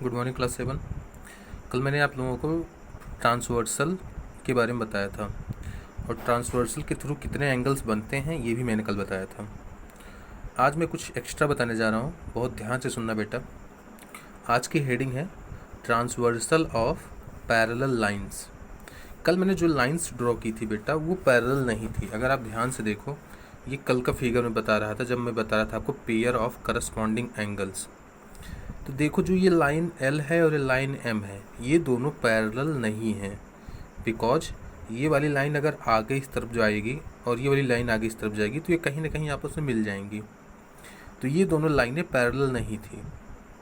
Good morning class 7। कल मैंने आप लोगों को ट्रांसवर्सल के बारे में बताया था और ट्रांसवर्सल के थ्रू कितने एंगल्स बनते हैं ये भी मैंने कल बताया था। आज मैं कुछ एक्स्ट्रा बताने जा रहा हूँ, बहुत ध्यान से सुनना बेटा। आज की हेडिंग है ट्रांसवर्सल ऑफ पैरेलल लाइंस। कल मैंने जो लाइंस ड्रॉ की थी बेटा वो पैरेलल नहीं थी। अगर आप ध्यान से देखो, ये कल का फिगर में बता रहा था जब मैं बता रहा था आपको पेयर ऑफ करस्पॉन्डिंग एंगल्स। तो देखो, जो ये लाइन L है और ये लाइन M है, ये दोनों पैरेलल नहीं हैं। बिकॉज ये वाली लाइन अगर आगे इस तरफ जाएगी और ये वाली लाइन आगे इस तरफ जाएगी तो ये कहीं ना कहीं आपस में मिल जाएंगी। तो ये दोनों लाइनें पैरेलल नहीं थी,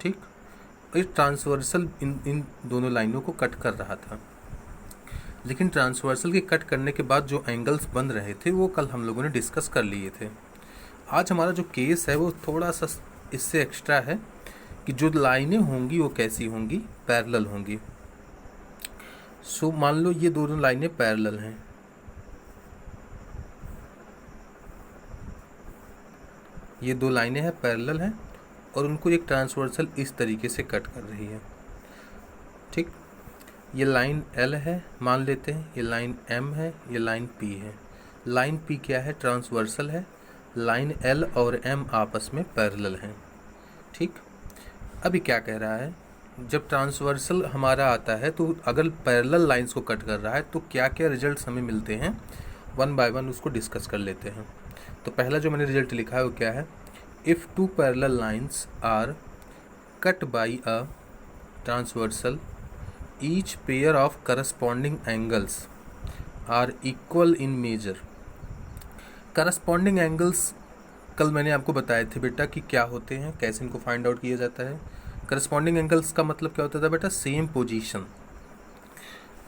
ठीक। और ये ट्रांसवर्सल इन दोनों लाइनों को कट कर रहा था। लेकिन ट्रांसवर्सल के कट करने के बाद जो एंगल्स बन रहे थे वो कल हम लोगों ने डिस्कस कर लिए थे। आज हमारा जो केस है वो थोड़ा सा इससे एक्स्ट्रा है कि जो लाइनें होंगी वो कैसी होंगी, पैरेलल होंगी। सो मान लो ये दोनों लाइनें पैरेलल हैं, ये दो लाइनें हैं पैरेलल हैं और उनको एक ट्रांसवर्सल इस तरीके से कट कर रही है, ठीक। ये लाइन L है मान लेते हैं, ये लाइन M है, ये लाइन P है। लाइन P क्या है, ट्रांसवर्सल है। लाइन L और M आपस में पैरेलल हैं, ठीक। अभी क्या कह रहा है, जब ट्रांसवर्सल हमारा आता है तो अगर पैरेलल लाइंस को कट कर रहा है तो क्या क्या रिजल्ट्स हमें मिलते हैं, वन बाय वन उसको डिस्कस कर लेते हैं। तो पहला जो मैंने रिजल्ट लिखा है वो क्या है, if two parallel lines are cut by a transversal each pair of corresponding angles are equal in measure. Corresponding angles कल मैंने आपको बताए थे बेटा कि क्या होते हैं, कैसे इनको फाइंड आउट किया जाता है। करस्पॉन्डिंग एंगल्स का मतलब क्या होता था बेटा, सेम पोजीशन।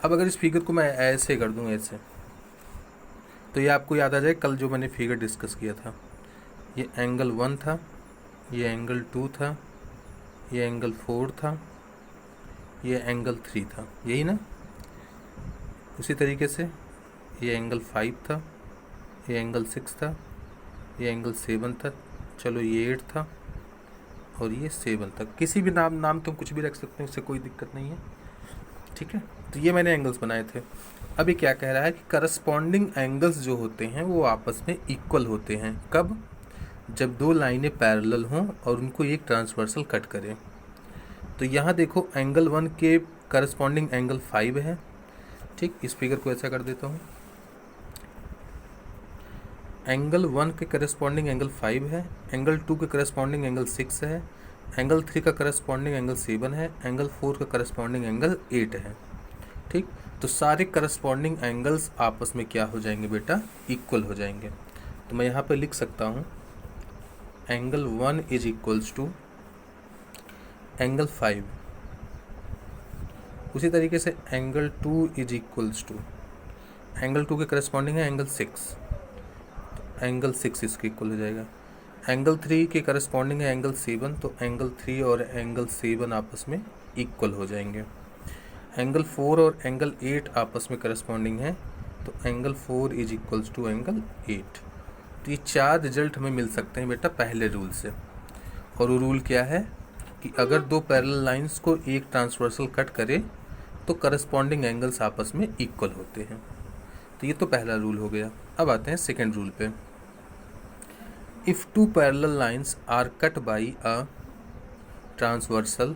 अब अगर इस फिगर को मैं ऐसे कर दूं, ऐसे, तो ये आपको याद आ जाए कल जो मैंने फिगर डिस्कस किया था। ये एंगल 1 था, ये एंगल 2 था, ये एंगल 4 था, ये एंगल 3 था, यही ना। उसी तरीके से ये एंगल 5 था, ये एंगल 6 था, ये एंगल 7 था, चलो ये 8 था और ये 7 तक। किसी भी नाम तुम कुछ भी रख सकते हो, उससे कोई दिक्कत नहीं है, ठीक है। तो ये मैंने एंगल्स बनाए थे। अभी क्या कह रहा है कि करस्पॉन्डिंग एंगल्स जो होते हैं वो आपस में इक्वल होते हैं। कब, जब दो लाइनें पैरेलल हों और उनको एक ट्रांसवर्सल कट करें। तो यहाँ देखो, एंगल 1 के करस्पॉन्डिंग एंगल 5 है, ठीक। इस फिगर को ऐसा कर देता हूँ, एंगल 1 के करस्पॉन्डिंग एंगल 5 है, एंगल 2 के करस्पॉन्डिंग एंगल 6 है, एंगल 3 का करस्पॉन्डिंग एंगल 7 है, एंगल 4 का करस्पॉन्डिंग एंगल 8 है, ठीक। तो सारे करस्पॉन्डिंग एंगल्स आपस में क्या हो जाएंगे बेटा, इक्वल हो जाएंगे। तो मैं यहाँ पे लिख सकता हूँ angle 1 is equals to angle 5। उसी तरीके से angle 2 is equals to, angle 2 के करस्पॉन्डिंग है एंगल 6, एंगल 6 इसके इक्वल हो जाएगा। एंगल 3 के करस्पॉन्डिंग है एंगल 7, तो एंगल 3 और एंगल 7 आपस में इक्वल हो जाएंगे। एंगल 4 और एंगल 8 आपस में करस्पॉन्डिंग है, तो angle 4 is equals to angle 8। तो ये 4 रिजल्ट हमें मिल सकते हैं बेटा पहले रूल से। और वो रूल क्या है कि अगर दो पैरेलल लाइंस को एक ट्रांसवर्सल कट करे तो करस्पॉन्डिंग एंगल्स आपस में इक्वल होते हैं। तो ये तो पहला रूल हो गया। अब आते हैं सेकेंड रूल पे। If two parallel lines are cut by a transversal,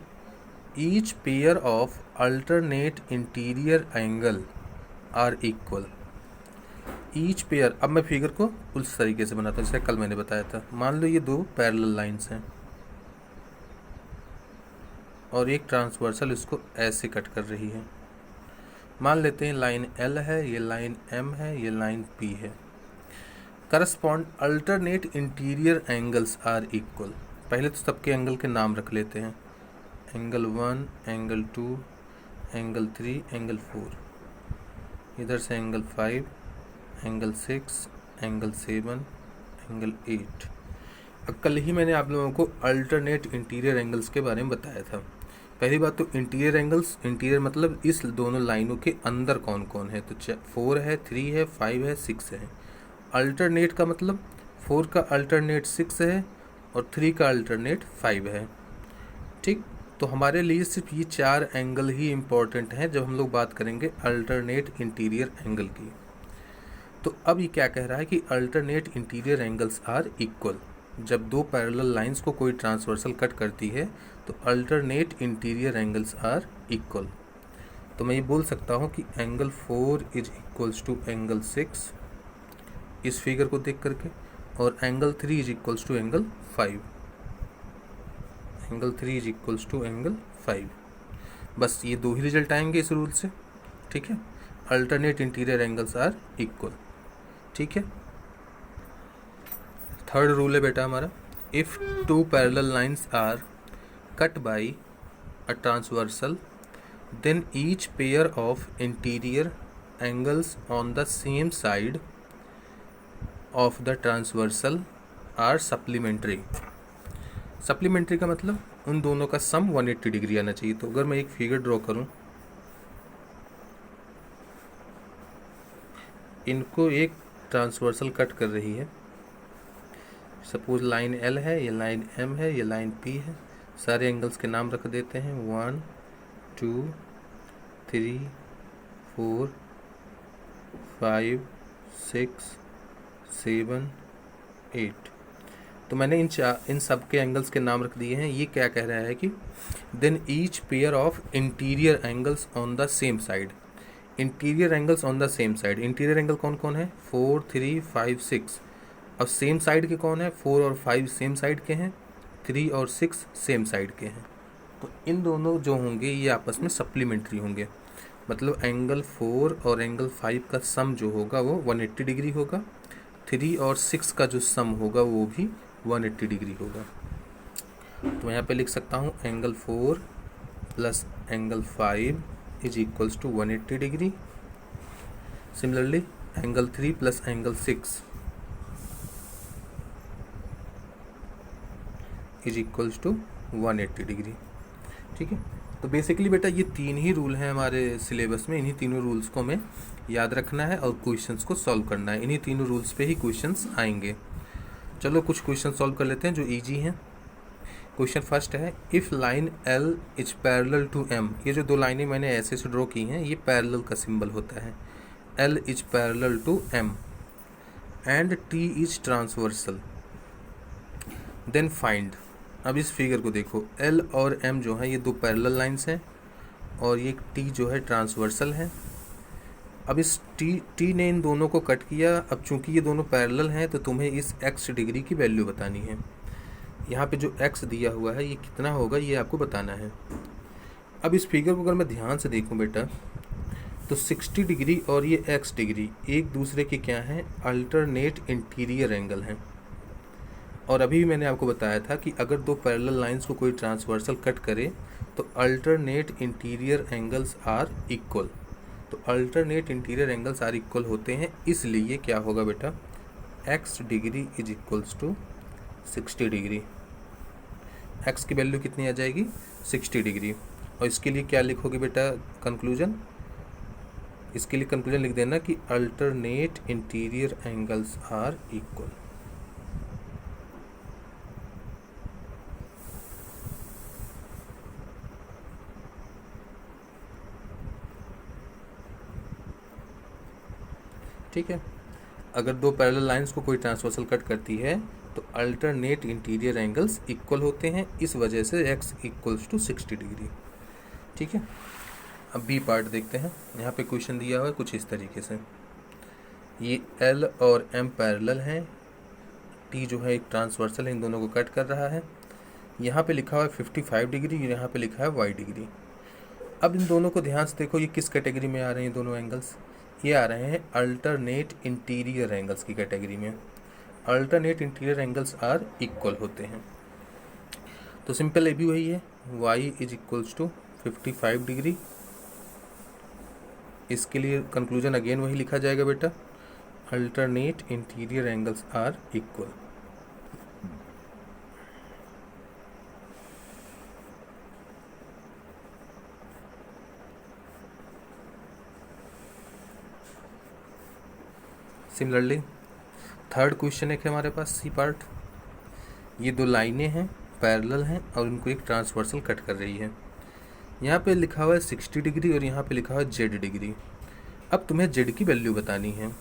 each pair of alternate interior angle are equal. Each pair, अब मैं फिगर को उस तरीके से बनाता हूँ जैसे कल मैंने बताया था। मान लो ये दो पैरेलल लाइंस हैं और एक ट्रांसवर्सल इसको ऐसे कट कर रही है। मान लेते हैं लाइन L है, ये लाइन M है, ये लाइन P है। Correspond alternate interior angles are equal. पहले तो सबके एंगल के नाम रख लेते हैं, एंगल 1, एंगल 2, एंगल 3, एंगल 4। इधर से एंगल 5, एंगल 6, एंगल 7, एंगल 8। अब कल ही मैंने आप लोगों को अल्टरनेट इंटीरियर एंगल्स के बारे में बताया था। पहली बात तो इंटीरियर एंगल्स, इंटीरियर मतलब इस दोनों लाइनों के अंदर कौन कौन है। तो 4 है, 3 है, 5 है, 6 है। अल्टरनेट का मतलब 4 का अल्टरनेट 6 है और 3 का अल्टरनेट 5 है, ठीक। तो हमारे लिए सिर्फ ये 4 एंगल ही इम्पॉर्टेंट हैं जब हम लोग बात करेंगे अल्टरनेट इंटीरियर एंगल की। तो अब ये क्या कह रहा है कि alternate interior angles are equal. जब दो पैरेलल लाइंस को कोई ट्रांसवर्सल कट करती है तो alternate interior angles are equal. तो मैं ये बोल सकता हूँ कि angle 4 is equals to angle 6 इस फिगर को देख करके, और angle 3 is equals to angle 5। Angle 3 is equals to angle 5। बस ये दो ही रिजल्ट आएंगे इस रूल से। ठीक है, alternate interior angles are equal. ठीक है, थर्ड रूल है बेटा हमारा, if two parallel lines are cut by a transversal then each pair of interior angles on the same side of the transversal are supplementary। supplementary का मतलब उन दोनों का सम 180 डिग्री आना चाहिए। तो अगर मैं एक फिगर ड्रॉ करूं, इनको एक ट्रांसवर्सल कट कर रही है, सपोज लाइन L है, ये लाइन M है, ये लाइन P है। सारे एंगल्स के नाम रख देते हैं 1 2 3 4 5 6 7 8। तो मैंने इन सब के एंगल्स के नाम रख दिए हैं। ये क्या कह रहा है कि then each pair of interior angles on the same side. Interior angles on the same side, interior angle कौन कौन है? 4 3 5 6। अब सेम साइड के कौन है? 4 और 5 सेम साइड के हैं, 3 और 6 सेम साइड के हैं। तो इन दोनों जो होंगे ये आपस में सप्लीमेंट्री होंगे। मतलब एंगल 4 और एंगल 5 का सम जो होगा वो 180 डिग्री होगा, 3 और 6 का जो सम होगा वो भी 180 डिग्री होगा। तो यहाँ पे लिख सकता हूँ angle 4 plus angle 5 is equals to 180 degree. Similarly angle 3 plus angle 6 is equals to 180 degree. ठीक है, तो बेसिकली बेटा ये 3 ही रूल हैं हमारे सिलेबस में। इन्हीं तीनों रूल्स को हमें याद रखना है और क्वेश्चंस को सॉल्व करना है। इन्हीं तीनों रूल्स पे ही क्वेश्चंस आएंगे। चलो कुछ क्वेश्चन सॉल्व कर लेते हैं जो इजी हैं। क्वेश्चन फर्स्ट है, if line L is parallel to M। ये जो दो लाइनें मैंने ऐसे से ड्रॉ की हैं ये पैरेलल का सिंबल होता है। L is parallel to M and T is transversal, then find. अब इस फिगर को देखो, L और M जो है ये दो पैरेलल लाइंस हैं और ये T जो है ट्रांसवर्सल है। अब इस T ने इन दोनों को कट किया। अब चूंकि ये दोनों पैरेलल हैं तो तुम्हें इस x डिग्री की वैल्यू बतानी है। यहाँ पे जो x दिया हुआ है ये कितना होगा ये आपको बताना है। अब इस फिगर को अगर मैं ध्यान से देखूँ बेटा तो 60 डिग्री और ये x डिग्री एक दूसरे के क्या हैं? अल्टरनेट इंटीरियर एंगल हैं। और अभी भी मैंने आपको बताया था कि अगर दो पैरेलल लाइंस को कोई ट्रांसवर्सल कट करे तो alternate interior angles are equal. तो alternate interior angles are equal होते हैं, इसलिए क्या होगा बेटा? x degree is equals to 60 degree. x की वैल्यू कितनी आ जाएगी? 60 डिग्री। और इसके लिए क्या लिखोगे बेटा कंक्लूजन? इसके लिए कंक्लूजन लिख देना कि alternate interior angles are equal. ठीक है, अगर दो पैरेलल लाइंस को कोई ट्रांसवर्सल कट करती है तो अल्टरनेट इंटीरियर एंगल्स इक्वल होते हैं, इस वजह से x इक्वल्स टू 60 डिग्री। ठीक है, अब बी पार्ट देखते हैं। यहाँ पे क्वेश्चन दिया हुआ है कुछ इस तरीके से, ये L और M पैरेलल हैं, T जो है एक ट्रांसवर्सल है, इन दोनों को कट कर रहा है। यहाँ पे लिखा हुआ है 55 डिग्री, यहाँ पे लिखा है y डिग्री। अब इन दोनों को ध्यान से देखो, ये किस कैटेगरी में आ रहे हैं दोनों एंगल्स? ये आ रहे हैं अल्टरनेट इंटीरियर एंगल्स की कैटेगरी में। Alternate interior angles are equal होते हैं। तो सिंपल ये भी वही है, y is equals to 55 degree. इसके लिए कंक्लूजन अगेन वही लिखा जाएगा बेटा, alternate interior angles are equal. Similarly third question एक है हमारे पास सी पार्ट, ये दो लाइनें हैं पैरेलल हैं और उनको एक ट्रांसवर्सल कट कर रही है। यहाँ पे लिखा हुआ है 60 डिग्री और यहाँ पे लिखा हुआ है जेड डिग्री। अब तुम्हें जेड की वैल्यू बतानी है।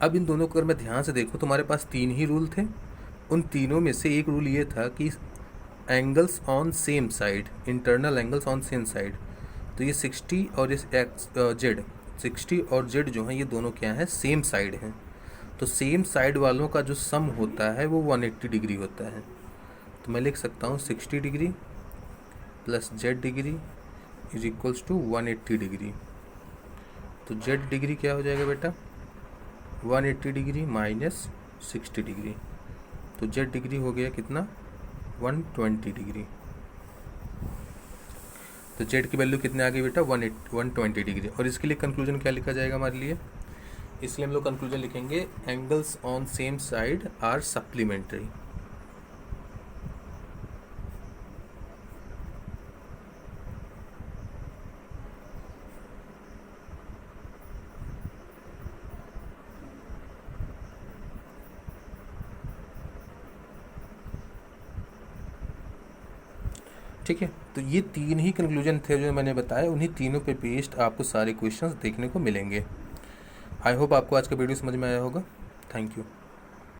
अब इन दोनों को अगर मैं ध्यान से देखूँ, तुम्हारे पास 3 ही रूल थे। उन तीनों में से एक रूल ये था कि angles on same side, internal angles on same side. तो ये 60 और इस जेड, 60 और जेड जो है ये दोनों क्या है, सेम साइड हैं। तो सेम साइड वालों का जो सम होता है वो 180 डिग्री होता है। तो मैं लिख सकता हूँ 60 degree plus z degree is equals to 180 degree. तो जेड डिग्री क्या हो जाएगा बेटा, 180 डिग्री माइनस 60 डिग्री। तो जेड डिग्री हो गया कितना, 120 डिग्री। तो जेड की वैल्यू कितने आ गई बेटा, 120 डिग्री। और इसके लिए कंक्लूजन क्या लिखा जाएगा हमारे लिए, इसलिए हम लोग कंक्लूजन लिखेंगे angles on same side are supplementary. ठीक है, तो ये 3 ही कंक्लूजन थे जो मैंने बताया, उन्हीं तीनों पे बेस्ड आपको सारे क्वेश्चंस देखने को मिलेंगे। आई होप आपको आज का वीडियो समझ में आया होगा। Thank you.